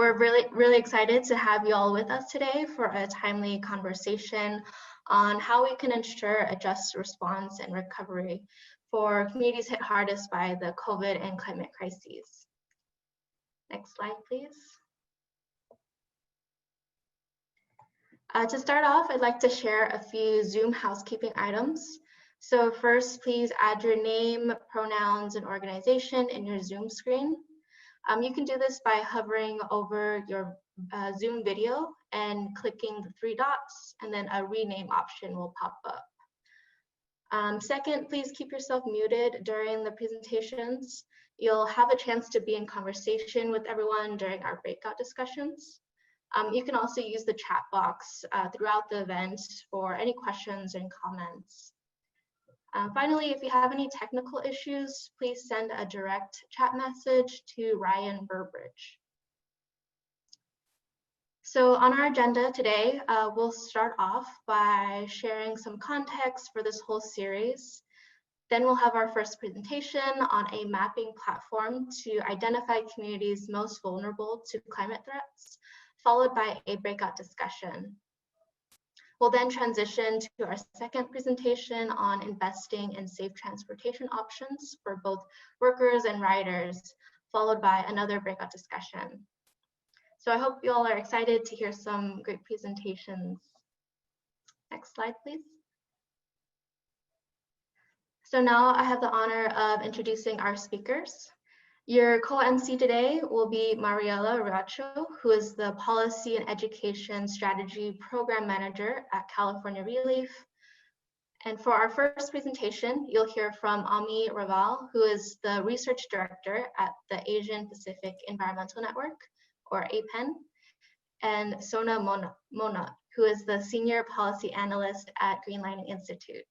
We're really excited to have you all with us today for a timely conversation on how we can ensure a just response and recovery for communities hit hardest by the COVID and climate crises. Next slide, please. To start off, I'd like to share a few Zoom housekeeping items. So first, please add your name, pronouns, and organization in your Zoom screen. You can do this by hovering over your Zoom video and clicking the three dots, and then a rename option will pop up. Second, please keep yourself muted during the presentations. You'll have a chance to be in conversation with everyone during our breakout discussions. You can also use the chat box throughout the event for any questions and comments. Finally, if you have any technical issues, please send a direct chat message to Ryan Burbridge. So on our agenda today, we'll start off by sharing some context for this whole series. Then we'll have our first presentation on a mapping platform to identify communities most vulnerable to climate threats, followed by a breakout discussion. We'll then transition to our second presentation on investing in safe transportation options for both workers and riders, followed by another breakout discussion. So I hope you all are excited to hear some great presentations. Next slide, please. So now I have the honor of introducing our speakers. Your co-MC today will be Mariela Racho, who is the Policy and Education Strategy Program Manager at California ReLeaf. And for our first presentation, you'll hear from Ami Raval, who is the Research Director at the Asian Pacific Environmental Network, or APEN, and Sona Mona, who is the Senior Policy Analyst at Greenlining Institute.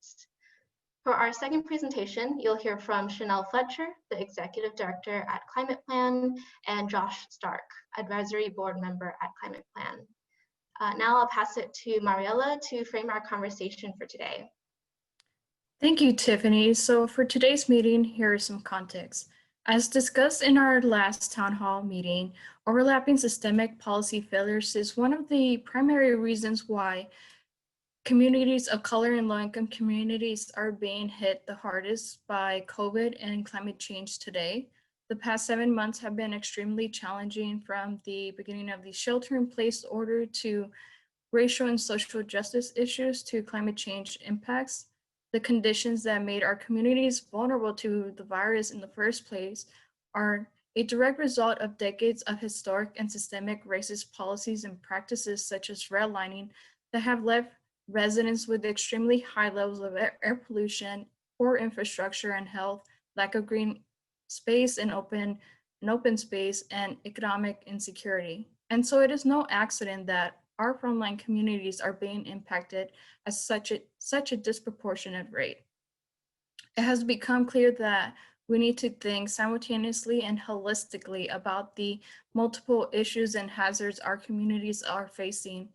For our second presentation, you'll hear from Chanel Fletcher, the Executive Director at ClimatePlan, and Josh Stark, Advisory Board Member at ClimatePlan. Now I'll pass it to Mariela to frame our conversation for today. Thank you, Tiffany. So for today's meeting, here is some context. As discussed in our last town hall meeting, overlapping systemic policy failures is one of the primary reasons why communities of color and low-income communities are being hit the hardest by COVID and climate change today. The past 7 months have been extremely challenging, from the beginning of the shelter-in-place order to racial and social justice issues to climate change impacts. The conditions that made our communities vulnerable to the virus in the first place are a direct result of decades of historic and systemic racist policies and practices such as redlining that have left residents with extremely high levels of air pollution, poor infrastructure and health, lack of green space and open space, and economic insecurity. And so it is no accident that our frontline communities are being impacted at such a disproportionate rate. It has become clear that we need to think simultaneously and holistically about the multiple issues and hazards our communities are facing,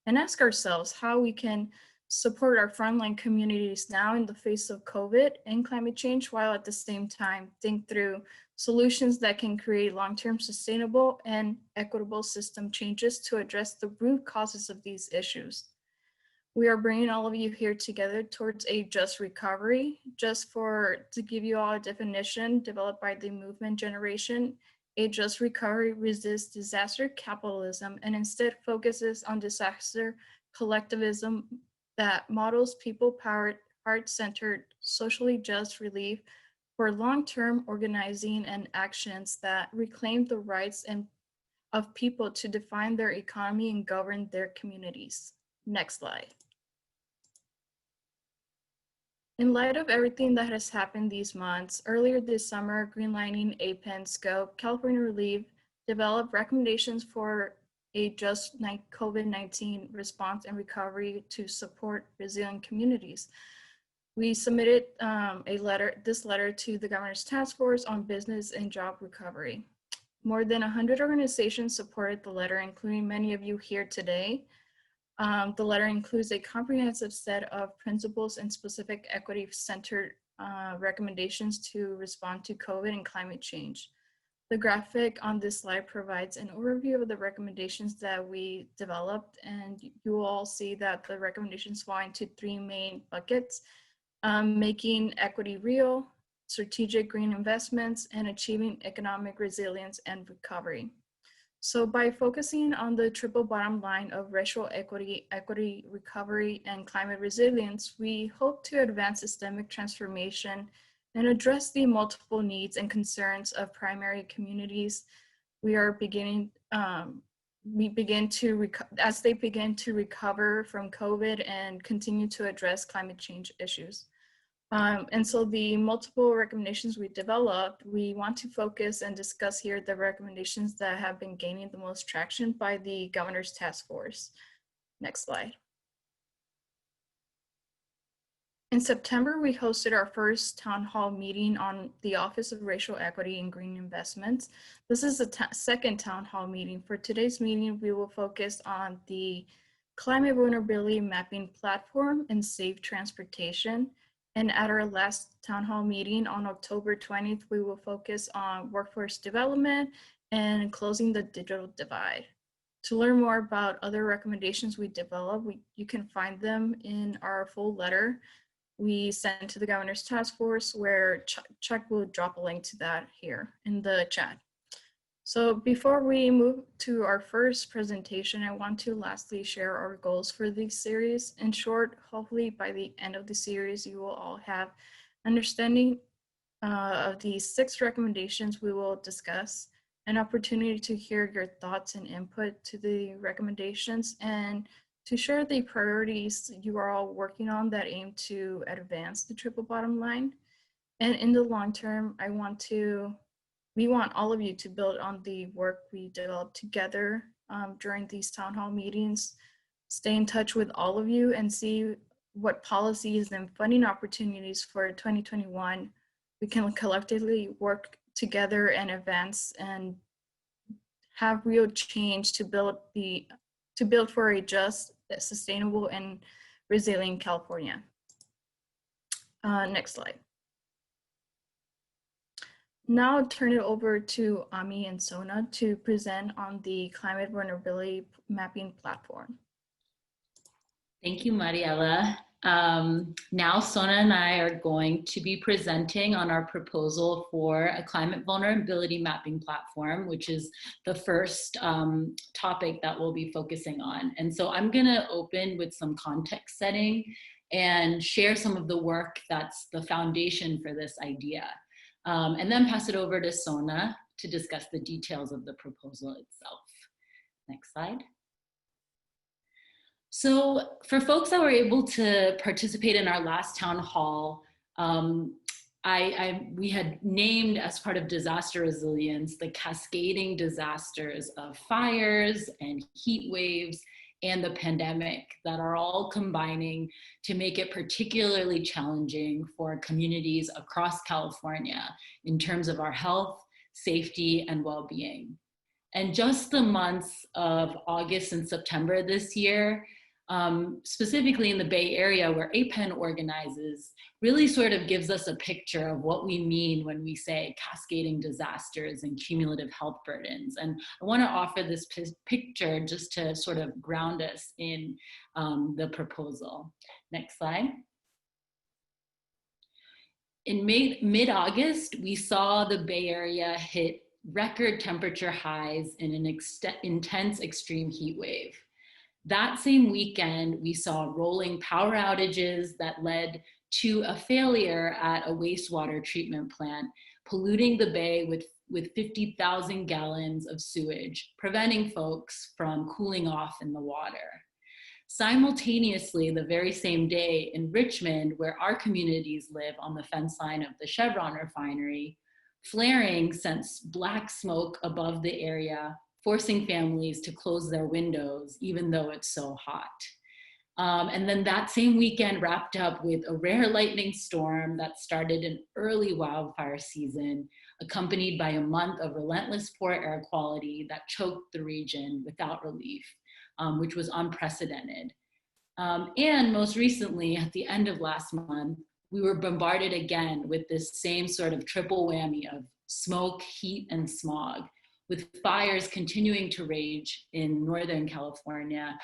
and ask ourselves how we can support our frontline communities now in the face of COVID and climate change, while at the same time think through solutions that can create long-term sustainable and equitable system changes to address the root causes of these issues. We are bringing all of you here together towards a just recovery. To give you all a definition developed by the movement generation, a just recovery resists disaster capitalism and instead focuses on disaster collectivism that models people-powered, heart-centered, socially just relief for long-term organizing and actions that reclaim the rights of people to define their economy and govern their communities. Next slide. In light of everything that has happened these months, earlier this summer, Greenlining, APEN, Scope, California ReLeaf developed recommendations for a just COVID-19 response and recovery to support resilient communities. We submitted this letter to the Governor's Task Force on Business and Job Recovery. More than 100 organizations supported the letter, including many of you here today. The letter includes a comprehensive set of principles and specific equity-centered recommendations to respond to COVID and climate change. The graphic on this slide provides an overview of the recommendations that we developed, and you will all see that the recommendations fall into three main buckets: making equity real, strategic green investments, and achieving economic resilience and recovery. So by focusing on the triple bottom line of racial equity, equity recovery, and climate resilience, we hope to advance systemic transformation and address the multiple needs and concerns of primary communities. We are beginning, as they begin to recover from COVID and continue to address climate change issues. And so the multiple recommendations we developed, we want to focus and discuss here the recommendations that have been gaining the most traction by the Governor's Task Force. Next slide. In September, we hosted our first town hall meeting on the Office of Racial Equity and Green Investments. This is the second town hall meeting. For today's meeting, we will focus on the Climate Vulnerability Mapping Platform and Safe Transportation. And at our last town hall meeting on October 20th, we will focus on workforce development and closing the digital divide. To learn more about other recommendations we developed, you can find them in our full letter we sent to the Governor's Task Force, where Chuck will drop a link to that here in the chat. So before we move to our first presentation, I want to lastly share our goals for this series. In short, hopefully by the end of the series, you will all have understanding of the 6 recommendations we will discuss, an opportunity to hear your thoughts and input to the recommendations, and to share the priorities you are all working on that aim to advance the triple bottom line. And in the long term, we want all of you to build on the work we developed together during these town hall meetings, stay in touch with all of you and see what policies and funding opportunities for 2021 we can collectively work together and advance and have real change to build for a just, sustainable, and resilient California. Next slide. Now I'll turn it over to Ami and Sona to present on the Climate Vulnerability Mapping Platform. Thank you, Mariela. Now Sona and I are going to be presenting on our proposal for a climate vulnerability mapping platform, which is the first topic that we'll be focusing on. And so I'm gonna open with some context setting and share some of the work that's the foundation for this idea. And then pass it over to Sona to discuss the details of the proposal itself. Next slide. So for folks that were able to participate in our last town hall, we had named as part of disaster resilience the cascading disasters of fires and heat waves and the pandemic that are all combining to make it particularly challenging for communities across California in terms of our health, safety, and well-being. And just the months of August and September this year, specifically in the Bay Area where APEN organizes, really sort of gives us a picture of what we mean when we say cascading disasters and cumulative health burdens. And I want to offer this picture just to sort of ground us in the proposal. Next slide. In mid-August, we saw the Bay Area hit record temperature highs in an intense extreme heat wave. That same weekend, we saw rolling power outages that led to a failure at a wastewater treatment plant, polluting the bay with 50,000 gallons of sewage, preventing folks from cooling off in the water. Simultaneously, the very same day in Richmond, where our communities live on the fence line of the Chevron refinery, flaring sent black smoke above the area, forcing families to close their windows, even though it's so hot. And then that same weekend wrapped up with a rare lightning storm that started an early wildfire season, accompanied by a month of relentless poor air quality that choked the region without relief, which was unprecedented. And most recently, at the end of last month, we were bombarded again with this same sort of triple whammy of smoke, heat, and smog, with fires continuing to rage in Northern California,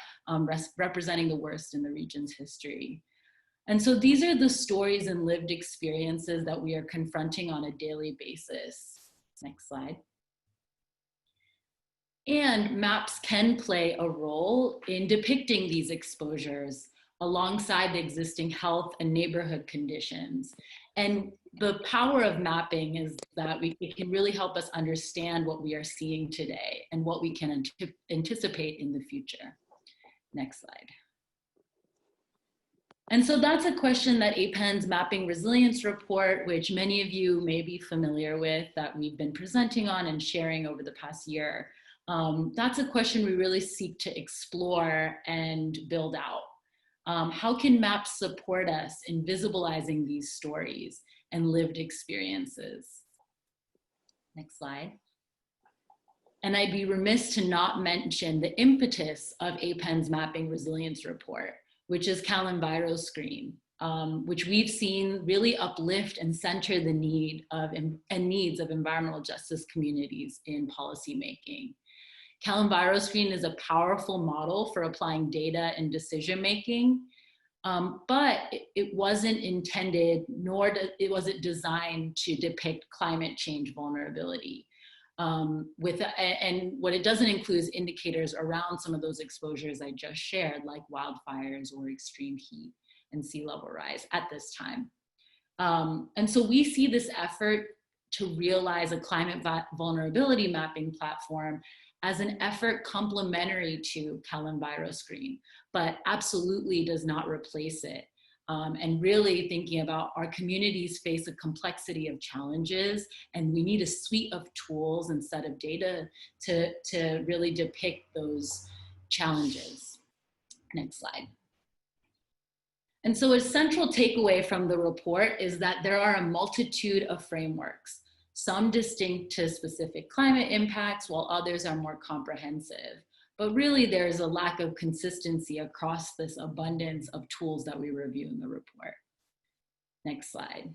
representing the worst in the region's history. And so these are the stories and lived experiences that we are confronting on a daily basis. Next slide. And maps can play a role in depicting these exposures alongside the existing health and neighborhood conditions. And the power of mapping is that it can really help us understand what we are seeing today and what we can anticipate in the future. Next slide. And so that's a question that APEN's Mapping Resilience Report, which many of you may be familiar with, that we've been presenting on and sharing over the past year. That's a question we really seek to explore and build out. How can maps support us in visibilizing these stories and lived experiences? Next slide. And I'd be remiss to not mention the impetus of APEN's Mapping Resilience Report, which is CalEnviroScreen, which we've seen really uplift and center the needs of environmental justice communities in policymaking. CalEnviroScreen is a powerful model for applying data and decision making, but it wasn't intended, nor was it designed to depict climate change vulnerability. And what it doesn't include is indicators around some of those exposures I just shared, like wildfires or extreme heat and sea level rise at this time. And so we see this effort to realize a climate vulnerability mapping platform as an effort complementary to CalEnviroScreen, but absolutely does not replace it. And really thinking about our communities face a complexity of challenges, and we need a suite of tools and set of data to really depict those challenges. Next slide. And so a central takeaway from the report is that there are a multitude of frameworks, some distinct to specific climate impacts, while others are more comprehensive. But really there's a lack of consistency across this abundance of tools that we review in the report. Next slide.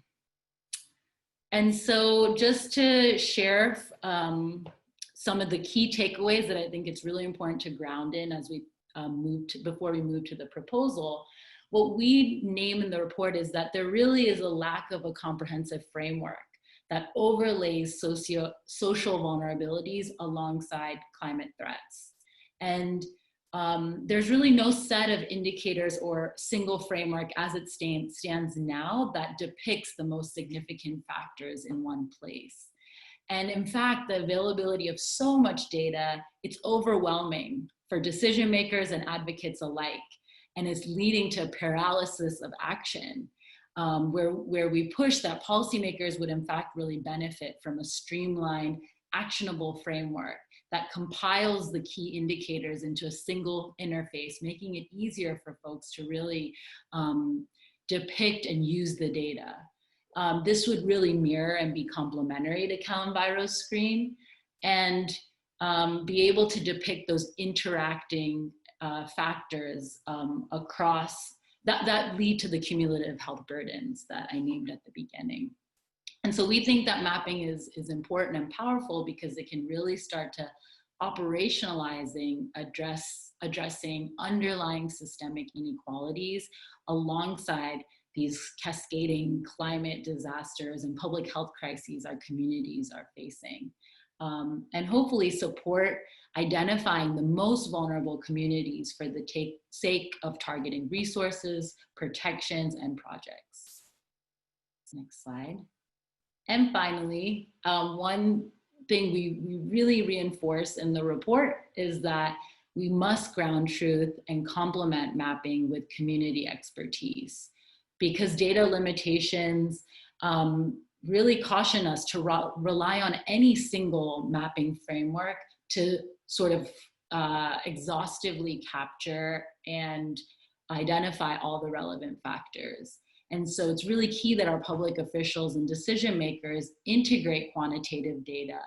And so just to share some of the key takeaways that I think it's really important to ground in as we before we move to the proposal, what we name in the report is that there really is a lack of a comprehensive framework that overlays social vulnerabilities alongside climate threats. And there's really no set of indicators or single framework as it stands now that depicts the most significant factors in one place. And in fact, the availability of so much data, it's overwhelming for decision makers and advocates alike. And it's leading to paralysis of action. Where we push that policymakers would in fact really benefit from a streamlined, actionable framework that compiles the key indicators into a single interface, making it easier for folks to really depict and use the data. This would really mirror and be complementary to CalEnviroScreen and be able to depict those interacting factors across that lead to the cumulative health burdens that I named at the beginning. And so we think that mapping is important and powerful because it can really start to operationalizing, addressing underlying systemic inequalities alongside these cascading climate disasters and public health crises our communities are facing. And hopefully support identifying the most vulnerable communities for the sake of targeting resources, protections, and projects. Next slide. And finally, one thing we really reinforce in the report is that we must ground truth and complement mapping with community expertise, because data limitations really caution us to rely on any single mapping framework to sort of exhaustively capture and identify all the relevant factors. And so it's really key that our public officials and decision makers integrate quantitative data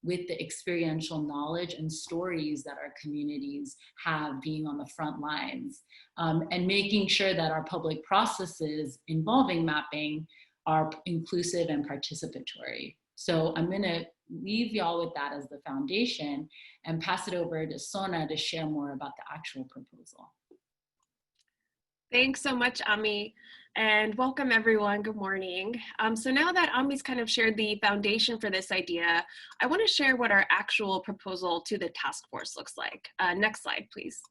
with the experiential knowledge and stories that our communities have being on the front lines, and making sure that our public processes involving mapping are inclusive and participatory. So I'm going to leave y'all with that as the foundation and pass it over to Sona to share more about the actual proposal. Thanks so much, Ami, and welcome everyone. Good morning. So now that Ami's kind of shared the foundation for this idea, I want to share what our actual proposal to the task force looks like. Next slide, please.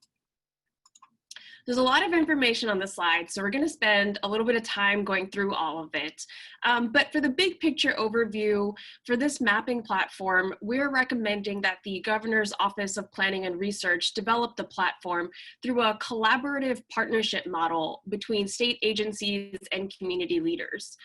There's a lot of information on the slide, so we're going to spend a little bit of time going through all of it. But for the big picture overview, for this mapping platform, we're recommending that the Governor's Office of Planning and Research develop the platform through a collaborative partnership model between state agencies and community leaders.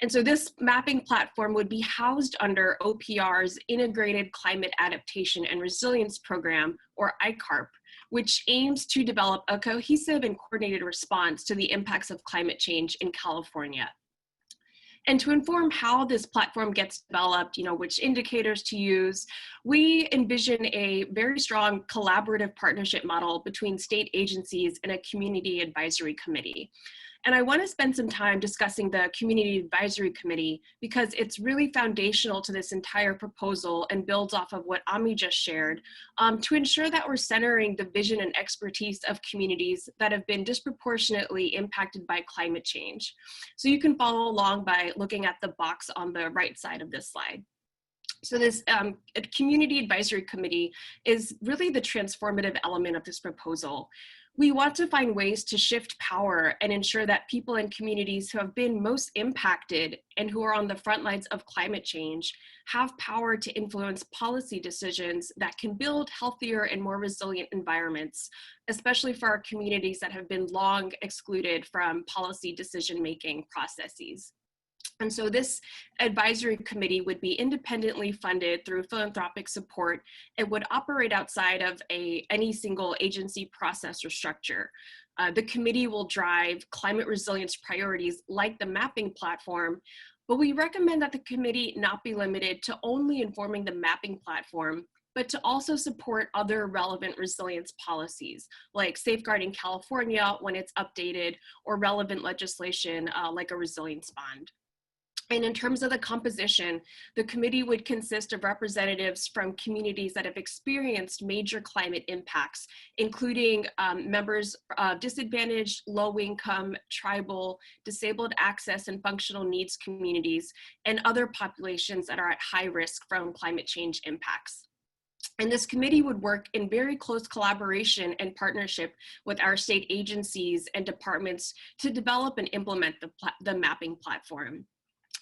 And so this mapping platform would be housed under OPR's Integrated Climate Adaptation and Resilience Program, or ICARP, which aims to develop a cohesive and coordinated response to the impacts of climate change in California. And to inform how this platform gets developed, which indicators to use, we envision a very strong collaborative partnership model between state agencies and a community advisory committee. And I want to spend some time discussing the Community Advisory Committee because it's really foundational to this entire proposal and builds off of what Ami just shared to ensure that we're centering the vision and expertise of communities that have been disproportionately impacted by climate change. So you can follow along by looking at the box on the right side of this slide. So this Community Advisory Committee is really the transformative element of this proposal. We want to find ways to shift power and ensure that people in communities who have been most impacted and who are on the front lines of climate change have power to influence policy decisions that can build healthier and more resilient environments, especially for our communities that have been long excluded from policy decision-making processes. And so this advisory committee would be independently funded through philanthropic support. It would operate outside of any single agency process or structure. The committee will drive climate resilience priorities like the mapping platform, but we recommend that the committee not be limited to only informing the mapping platform, but to also support other relevant resilience policies, like safeguarding California when it's updated, or relevant legislation like a resilience bond. And in terms of the composition, the committee would consist of representatives from communities that have experienced major climate impacts, including members of disadvantaged, low-income, tribal, disabled access and functional needs communities, and other populations that are at high risk from climate change impacts. And this committee would work in very close collaboration and partnership with our state agencies and departments to develop and implement the mapping platform.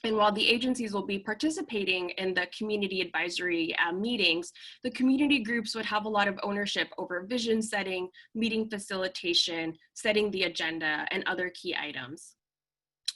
And while the agencies will be participating in the community advisory meetings, the community groups would have a lot of ownership over vision setting, meeting facilitation, setting the agenda, and other key items.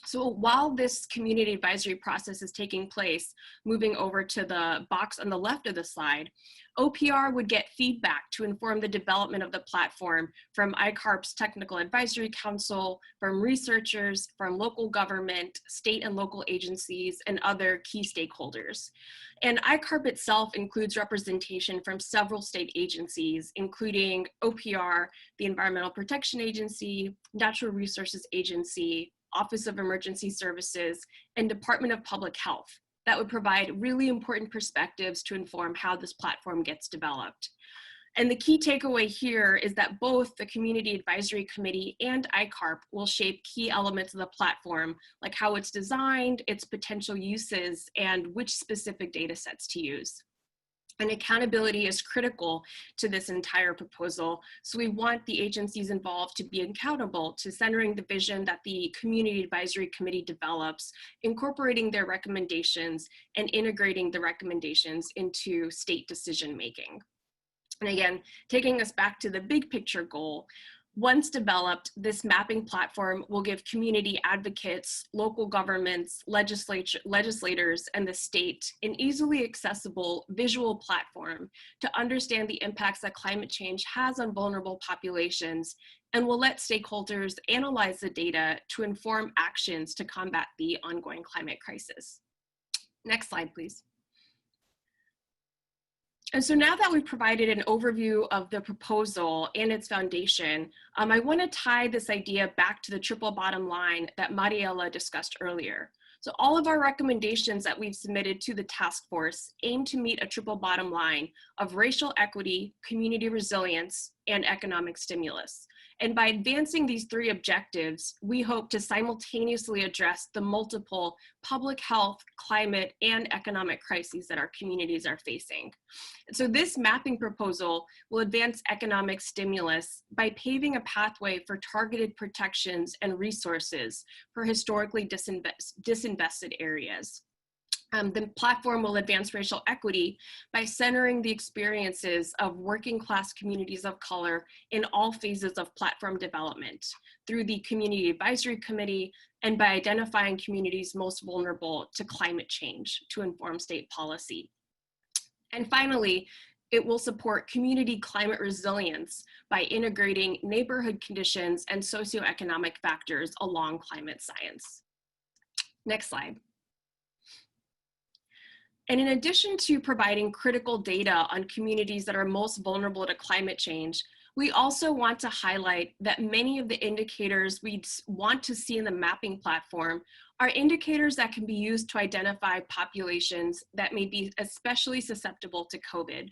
So while this community advisory process is taking place, moving over to the box on the left of the slide, OPR would get feedback to inform the development of the platform from ICARP's Technical Advisory Council, from researchers, from local government, state and local agencies, and other key stakeholders. And ICARP itself includes representation from several state agencies, including OPR, the Environmental Protection Agency, Natural Resources Agency, Office of Emergency Services, and Department of Public Health that would provide really important perspectives to inform how this platform gets developed. And the key takeaway here is that both the Community Advisory Committee and ICARP will shape key elements of the platform, like how it's designed, its potential uses, and which specific data sets to use. And accountability is critical to this entire proposal. So we want the agencies involved to be accountable to centering the vision that the Community Advisory Committee develops, incorporating their recommendations and integrating the recommendations into state decision-making. And again, taking us back to the big picture goal, once developed, this mapping platform will give community advocates, local governments, legislators, and the state an easily accessible visual platform to understand the impacts that climate change has on vulnerable populations, and will let stakeholders analyze the data to inform actions to combat the ongoing climate crisis. Next slide, please. And so now that we've provided an overview of the proposal and its foundation, I want to tie this idea back to the triple bottom line that Mariela discussed earlier. So all of our recommendations that we've submitted to the task force aim to meet a triple bottom line of racial equity, community resilience, and economic stimulus. And by advancing these three objectives, we hope to simultaneously address the multiple public health, climate, and economic crises that our communities are facing. So this mapping proposal will advance economic stimulus by paving a pathway for targeted protections and resources for historically disinvested areas. The platform will advance racial equity by centering the experiences of working class communities of color in all phases of platform development through the Community Advisory Committee and by identifying communities most vulnerable to climate change to inform state policy. And finally, it will support community climate resilience by integrating neighborhood conditions and socioeconomic factors along climate science. Next slide. And in addition to providing critical data on communities that are most vulnerable to climate change, we also want to highlight that many of the indicators we want to see in the mapping platform are indicators that can be used to identify populations that may be especially susceptible to COVID.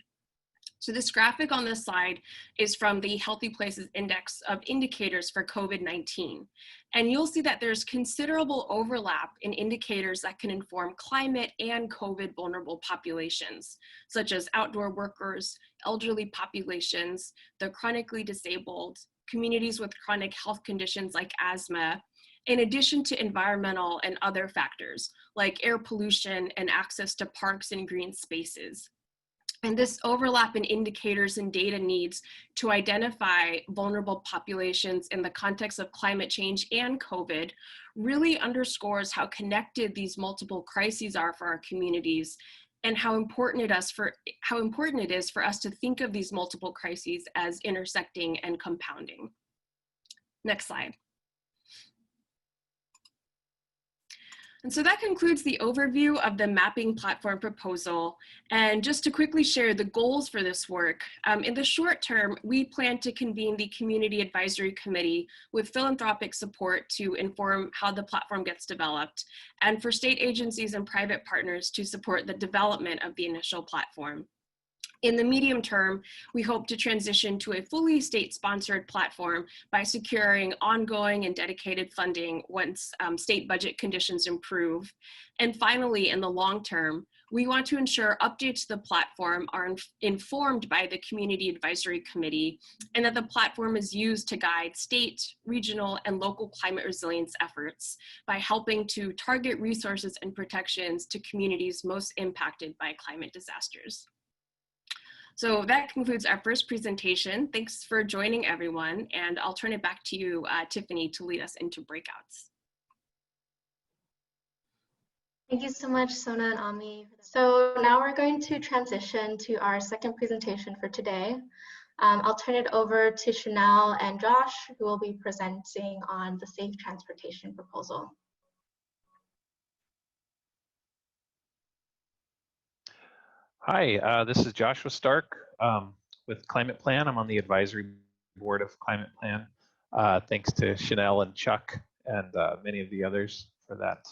So this graphic on this slide is from the Healthy Places Index of indicators for COVID-19. And you'll see that there's considerable overlap in indicators that can inform climate and COVID vulnerable populations, such as outdoor workers, elderly populations, the chronically disabled, communities with chronic health conditions like asthma, in addition to environmental and other factors like air pollution and access to parks and green spaces. And this overlap in indicators and data needs to identify vulnerable populations in the context of climate change and COVID really underscores how connected these multiple crises are for our communities and how important it is for us to think of these multiple crises as intersecting and compounding. Next slide. And so that concludes the overview of the mapping platform proposal. And just to quickly share the goals for this work, in the short term, we plan to convene the Community Advisory Committee with philanthropic support to inform how the platform gets developed, and for state agencies and private partners to support the development of the initial platform. In the medium term, we hope to transition to a fully state-sponsored platform by securing ongoing and dedicated funding once state budget conditions improve. And finally, in the long term, we want to ensure updates to the platform are informed by the Community Advisory Committee and that the platform is used to guide state, regional, and local climate resilience efforts by helping to target resources and protections to communities most impacted by climate disasters. So that concludes our first presentation. Thanks for joining, everyone, and I'll turn it back to you, Tiffany, to lead us into breakouts. Thank you so much, Sona and Ami. So now we're going to transition to our second presentation for today. I'll turn it over to Chanel and Josh, who will be presenting on the Safe Transportation proposal. Hi, this is Joshua Stark with ClimatePlan. I'm on the advisory board of ClimatePlan. Thanks to Chanel and Chuck and many of the others for that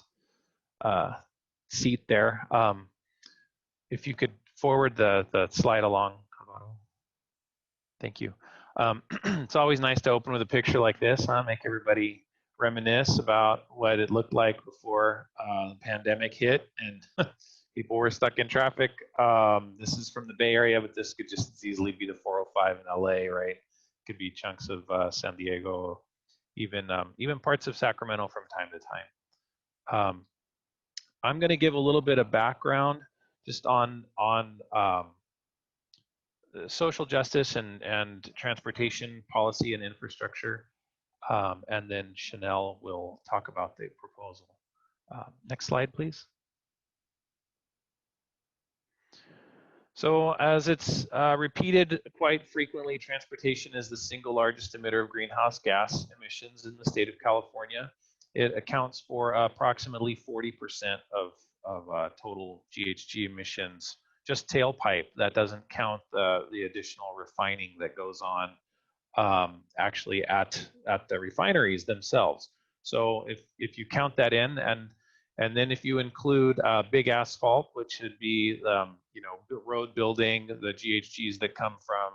seat there. If you could forward the slide along. Thank you. It's always nice to open with a picture like this, huh? Make everybody reminisce about what it looked like before the pandemic hit and people were stuck in traffic. This is from the Bay Area, but this could just as easily be the 405 in LA, right? Could be chunks of San Diego, even parts of Sacramento from time to time. I'm going to give a little bit of background just on social justice and transportation policy and infrastructure, and then Chanel will talk about the proposal. Next slide, please. So as it's repeated quite frequently, transportation is the single largest emitter of greenhouse gas emissions in the state of California. It accounts for approximately 40% of total GHG emissions, just tailpipe. That doesn't count the additional refining that goes on actually at the refineries themselves. So if you count that in, and And then if you include big asphalt, which would be you know, road building, the GHGs that come from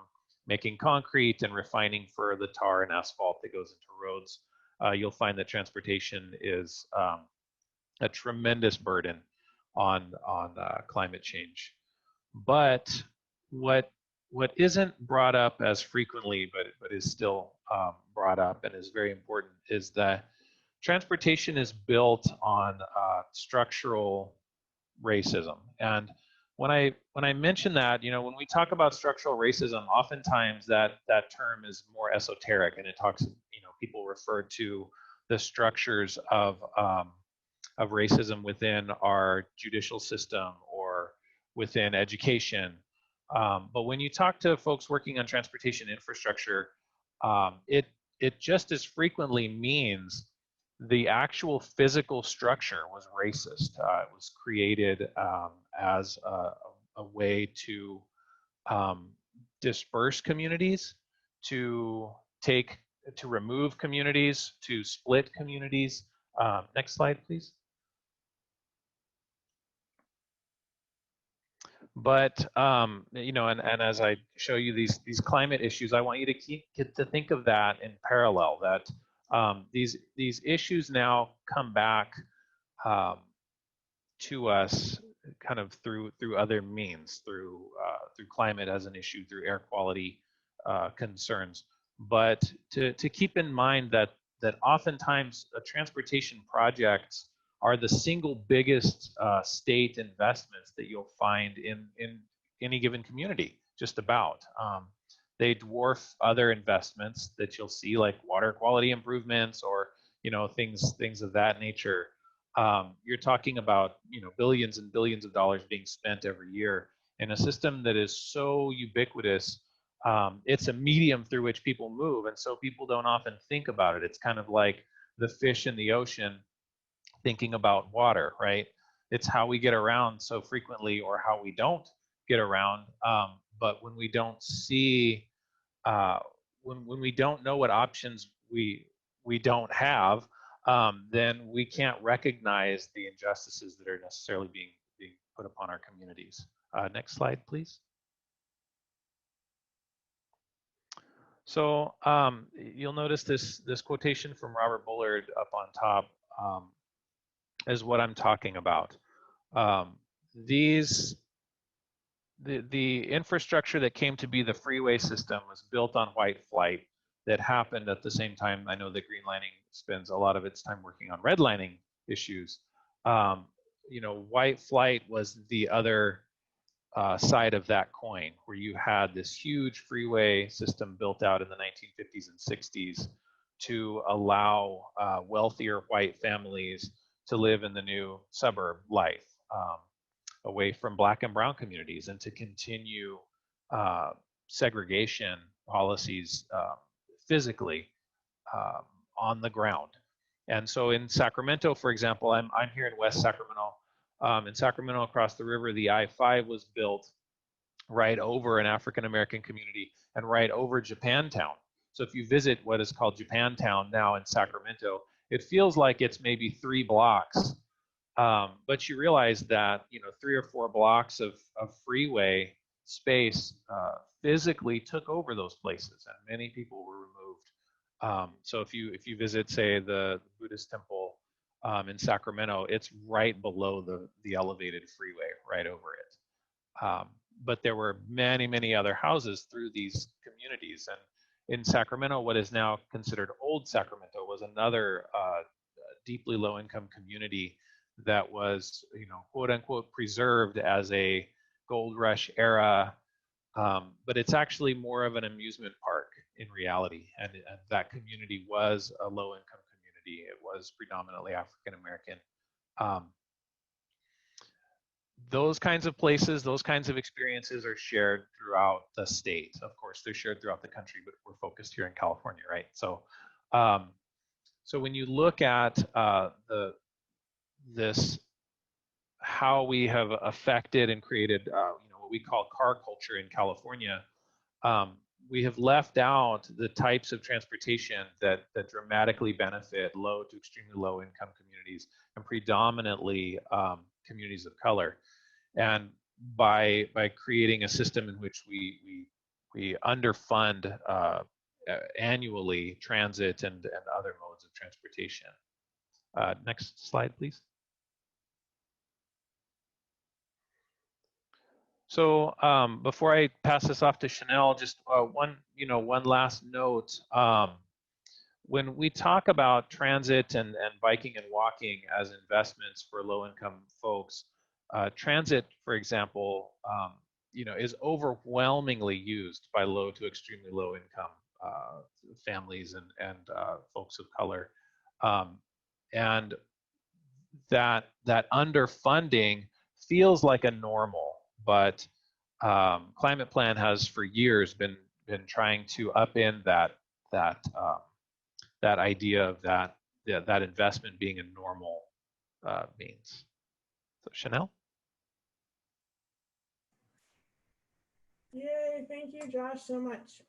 making concrete and refining for the tar and asphalt that goes into roads, you'll find that transportation is a tremendous burden on climate change. But what isn't brought up as frequently, but is still brought up and is very important, is that transportation is built on structural racism. And when I mention that, you know, when we talk about structural racism, oftentimes that term is more esoteric, and it talks, you know, people refer to the structures of racism within our judicial system or within education. But when you talk to folks working on transportation infrastructure, it just as frequently means the actual physical structure was racist. It was created as a way to disperse communities, to remove communities, to split communities. Next slide, please. But you know, and as I show you these climate issues, I want you to get to think of that in parallel. That these issues now come back to us kind of through other means, through climate as an issue, through air quality concerns. But to keep in mind that oftentimes transportation projects are the single biggest state investments that you'll find in any given community, just about. They dwarf other investments that you'll see, like water quality improvements or, you know, things of that nature. You're talking about, you know, billions and billions of dollars being spent every year in a system that is so ubiquitous. It's a medium through which people move, and so people don't often think about it. It's kind of like the fish in the ocean thinking about water, right? It's how we get around so frequently, or how we don't get around. But when we don't see, when we don't know what options we don't have, then we can't recognize the injustices that are necessarily being put upon our communities. Next slide, please. So you'll notice this quotation from Robert Bullard up on top is what I'm talking about. The infrastructure that came to be the freeway system was built on white flight that happened at the same time. I know that Greenlining spends a lot of its time working on redlining issues. You know, white flight was the other side of that coin, where you had this huge freeway system built out in the 1950s and 60s to allow wealthier white families to live in the new suburb life, away from black and brown communities, and to continue segregation policies physically on the ground. And so in Sacramento, for example, I'm here in West Sacramento. In Sacramento, across the river, the I-5 was built right over an African-American community and right over Japantown. So if you visit what is called Japantown now in Sacramento, it feels like it's maybe 3 blocks. But you realize that, you know, 3 or 4 blocks of freeway space physically took over those places, and many people were removed. So if you visit, say, the Buddhist temple in Sacramento, it's right below the elevated freeway, right over it. But there were many other houses through these communities, and in Sacramento, what is now considered Old Sacramento was another deeply low-income community that was, you know, quote unquote, preserved as a gold rush era, but it's actually more of an amusement park in reality. And that community was a low-income community. It was predominantly African-American. Those kinds of places, those kinds of experiences are shared throughout the state. Of course, they're shared throughout the country, but we're focused here in California, right? So, so when you look at how we have affected and created, you know, what we call car culture in California, we have left out the types of transportation that dramatically benefit low to extremely low income communities and predominantly communities of color. And by creating a system in which we underfund annually transit and other modes of transportation. Next slide, please. So before I pass this off to Chanel, just one last note. When we talk about transit and biking and walking as investments for low-income folks, transit, for example, is overwhelmingly used by low to extremely low-income families and folks of color, and that underfunding feels like a normal, but ClimatePlan has for years been trying to upend that idea of that investment being a normal means. So Chanel. Yay, thank you, Josh, so much.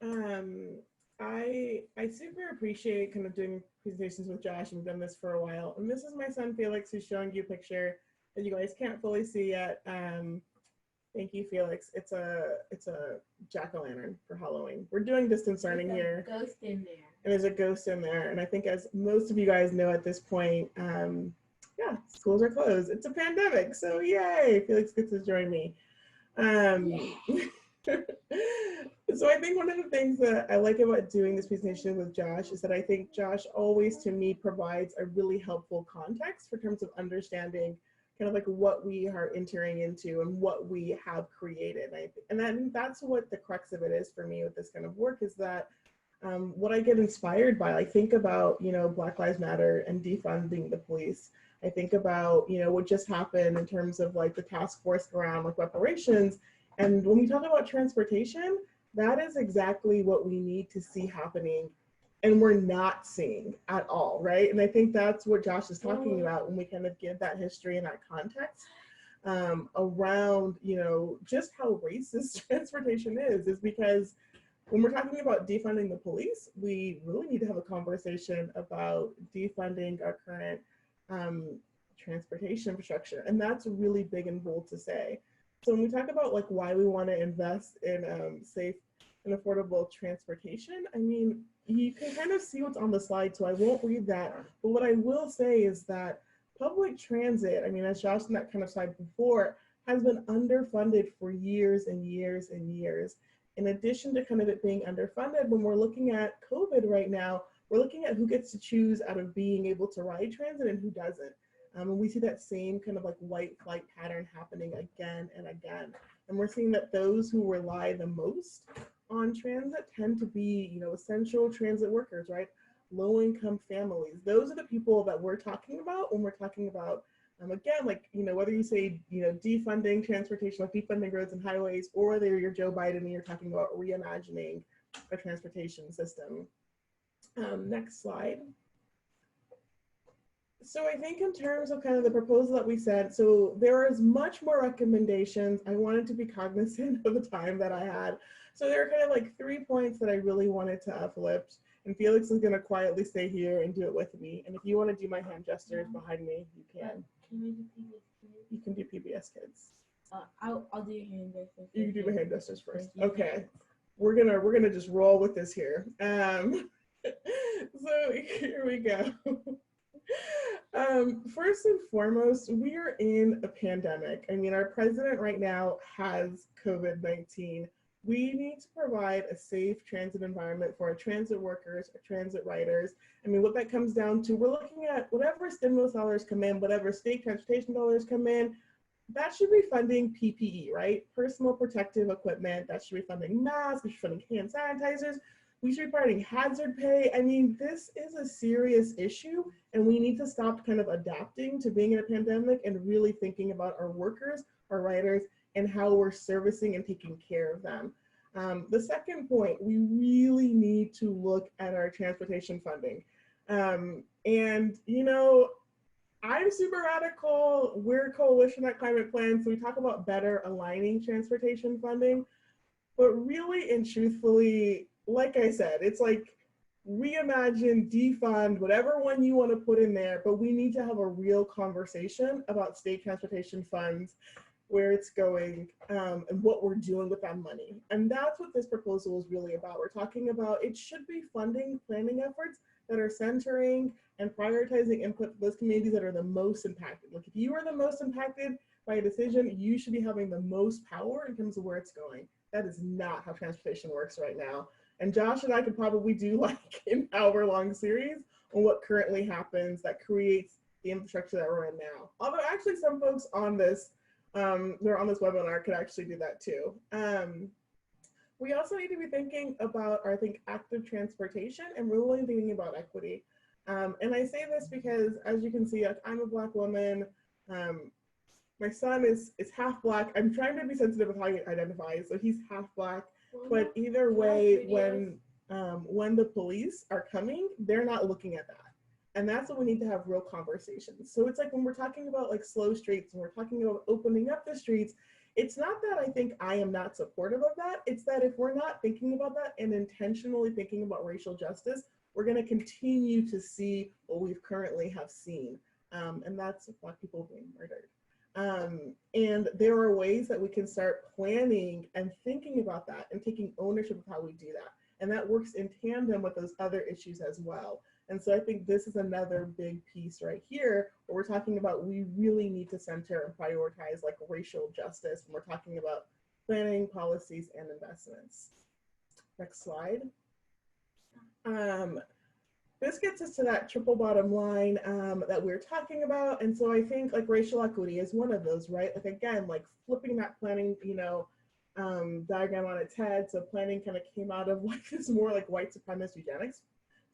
I super appreciate kind of doing presentations with Josh, and we've done this for a while. And this is my son Felix, who's showing you a picture that you guys can't fully see yet. Thank you, Felix. It's a jack-o'-lantern for Halloween. We're doing distance learning here. There's a ghost in there. And there's a ghost in there. And I think as most of you guys know at this point, yeah, schools are closed. It's a pandemic, so yay, Felix gets to join me. So I think one of the things that I like about doing this presentation with Josh is that I think Josh always, to me, provides a really helpful context for terms of understanding kind of like what we are entering into and what we have created. And that's what the crux of it is for me with this kind of work, is that what I get inspired by, I think about, Black Lives Matter and defunding the police. I think about, what just happened in terms of like the task force around like reparations. And when we talk about transportation, that is exactly what we need to see happening, and we're not seeing at all, right? And I think that's what Josh is talking about when we kind of give that history and that context around, just how racist transportation is because when we're talking about defunding the police, we really need to have a conversation about defunding our current transportation infrastructure. And that's really big and bold to say. So when we talk about like why we want to invest in safe and affordable transportation, I mean, you can kind of see what's on the slide, so I won't read that. But what I will say is that public transit, I mean, as Josh in that kind of slide before, has been underfunded for years and years and years. In addition to kind of it being underfunded, when we're looking at COVID right now, we're looking at who gets to choose out of being able to ride transit and who doesn't. And we see that same kind of like white flight pattern happening again and again. And we're seeing that those who rely the most on transit tend to be, essential transit workers, right? Low-income families. Those are the people that we're talking about when we're talking about, again, like, whether you say, defunding transportation, like defunding roads and highways, or whether you're Joe Biden and you're talking about reimagining a transportation system. Next slide. So I think in terms of kind of the proposal that we said, so there is much more recommendations. I wanted to be cognizant of the time that I had. So there are kind of like 3 points that I really wanted to uplift. And Felix is going to quietly stay here and do it with me. And if you want to do my hand gestures behind me, you can. Can we do PBS Kids? You can do PBS Kids. I'll do your hand gestures. You can do my hand gestures first. Okay. We're gonna just roll with this here. So here we go. First and foremost, we are in a pandemic. I mean, our president right now has COVID-19. We need to provide a safe transit environment for our transit workers, our transit riders. I mean, what that comes down to, we're looking at whatever stimulus dollars come in, whatever state transportation dollars come in, that should be funding PPE, right? Personal protective equipment. That should be funding masks, we should be funding hand sanitizers. We should be providing hazard pay. I mean, this is a serious issue, and we need to stop kind of adapting to being in a pandemic and really thinking about our workers, our riders, and how we're servicing and taking care of them. The second point, we really need to look at our transportation funding. And, I'm super radical. We're a coalition at ClimatePlan, so we talk about better aligning transportation funding. But really and truthfully, like I said, it's like reimagine, defund, whatever one you want to put in there, but we need to have a real conversation about state transportation funds, where it's going, and what we're doing with that money. And that's what this proposal is really about. We're talking about it should be funding planning efforts that are centering and prioritizing input for those communities that are the most impacted. Like if you are the most impacted by a decision, you should be having the most power in terms of where it's going. That is not how transportation works right now. And Josh and I could probably do like an hour-long series on what currently happens that creates the infrastructure that we're in now. Although actually some folks on this, they're on this webinar, could actually do that too. We also need to be thinking about, I think, active transportation and really thinking about equity. And I say this because, as you can see, I'm a Black woman. My son is half Black. I'm trying to be sensitive with how he identifies, so he's half Black. But either way, when the police are coming, they're not looking at that. And that's what we need to have real conversations. So it's like when we're talking about like slow streets and we're talking about opening up the streets, it's not that I think I am not supportive of that. It's that if we're not thinking about that and intentionally thinking about racial justice, we're going to continue to see what we've currently have seen. And that's Black people being murdered. And there are ways that we can start planning and thinking about that and taking ownership of how we do that. And that works in tandem with those other issues as well. And so I think this is another big piece right here where we're talking about we really need to center and prioritize like racial justice when we're talking about planning, policies, and investments. Next slide. This gets us to that triple bottom line that we're talking about. And so I think like racial equity is one of those, right? Like again, like flipping that planning, diagram on its head. So planning kind of came out of like this more like white supremacist eugenics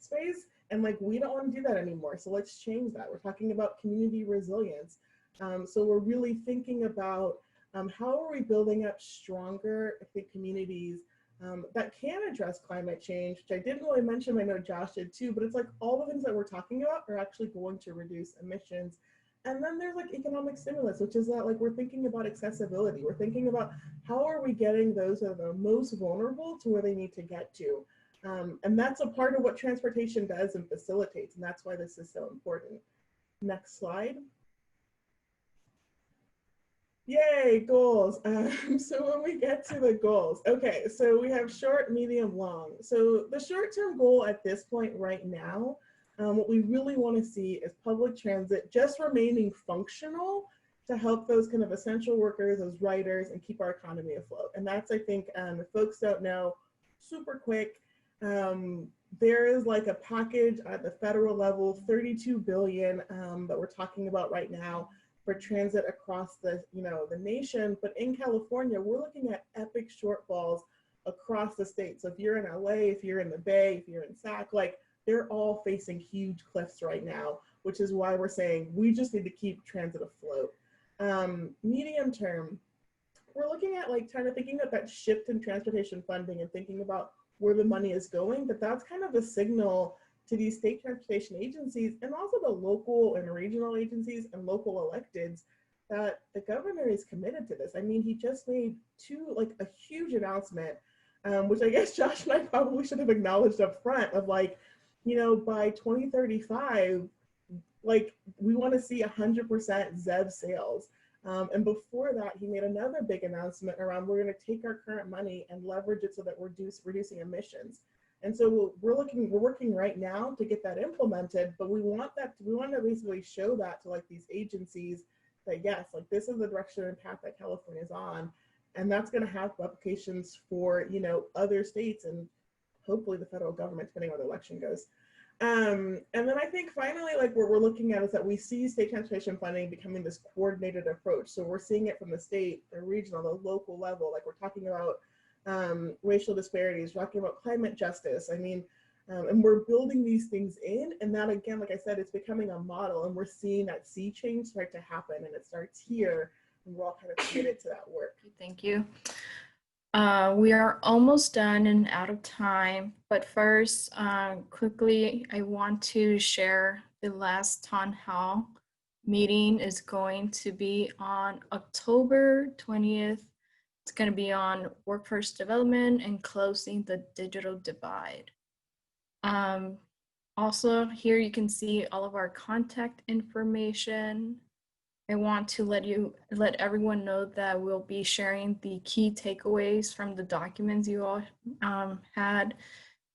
space. And like, we don't want to do that anymore. So let's change that. We're talking about community resilience. So we're really thinking about how are we building up stronger, I think, communities that can address climate change, which I didn't really mention, I know Josh did too, but it's like all the things that we're talking about are actually going to reduce emissions. And then there's like economic stimulus, which is that like we're thinking about accessibility. We're thinking about how are we getting those that are the most vulnerable to where they need to get to. And that's a part of what transportation does and facilitates, and that's why this is so important. Next slide. Yay, goals. So when we get to the goals, okay, so we have short, medium, long. So the short-term goal at this point right now, what we really want to see is public transit just remaining functional to help those kind of essential workers, those riders, and keep our economy afloat. And that's, I think, if folks don't know, super quick, there is like a package at the federal level, $32 billion that we're talking about right now for transit across the nation. But in California, we're looking at epic shortfalls across the state. So if you're in LA, if you're in the Bay, if you're in SAC, like they're all facing huge cliffs right now, which is why we're saying we just need to keep transit afloat. Medium term, we're looking at like thinking of that shift in transportation funding and thinking about where the money is going, but that's kind of a signal to these state transportation agencies and also the local and regional agencies and local electeds that the governor is committed to this. I mean, he just made a huge announcement, which I guess Josh and I probably should have acknowledged up front of like, by 2035, like we want to see 100% ZEV sales. And before that, he made another big announcement around we're going to take our current money and leverage it so that we're reducing emissions. And so we're working right now to get that implemented, but we want to basically show that to like these agencies that yes, like this is the direction and path that California is on, and that's going to have applications for other states and hopefully the federal government, depending on where the election goes. And then I think finally, like what we're looking at is that we see state transportation funding becoming this coordinated approach. So we're seeing it from the state, the regional, the local level. Like we're talking about racial disparities, we're talking about climate justice. I mean, and we're building these things in, and that again, like I said, it's becoming a model, and we're seeing that sea change start to happen, and it starts here, and we're all kind of committed to that work. Thank you. We are almost done and out of time, but first, quickly, I want to share the last town hall meeting is going to be on October 20th, It's going to be on workforce development and closing the digital divide. Also, here you can see all of our contact information. I want to let everyone know that we'll be sharing the key takeaways from the documents you all had,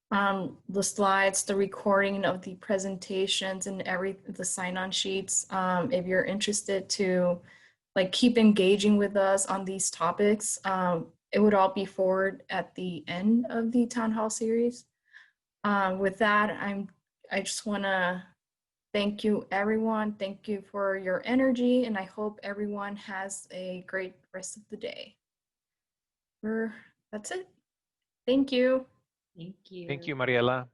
the slides, the recording of the presentations, and the sign-on sheets. If you're interested to keep engaging with us on these topics, it would all be forwarded at the end of the town hall series. With that, I just want to thank you, everyone. Thank you for your energy, and I hope everyone has a great rest of the day. That's it. Thank you. Thank you. Thank you, Mariela.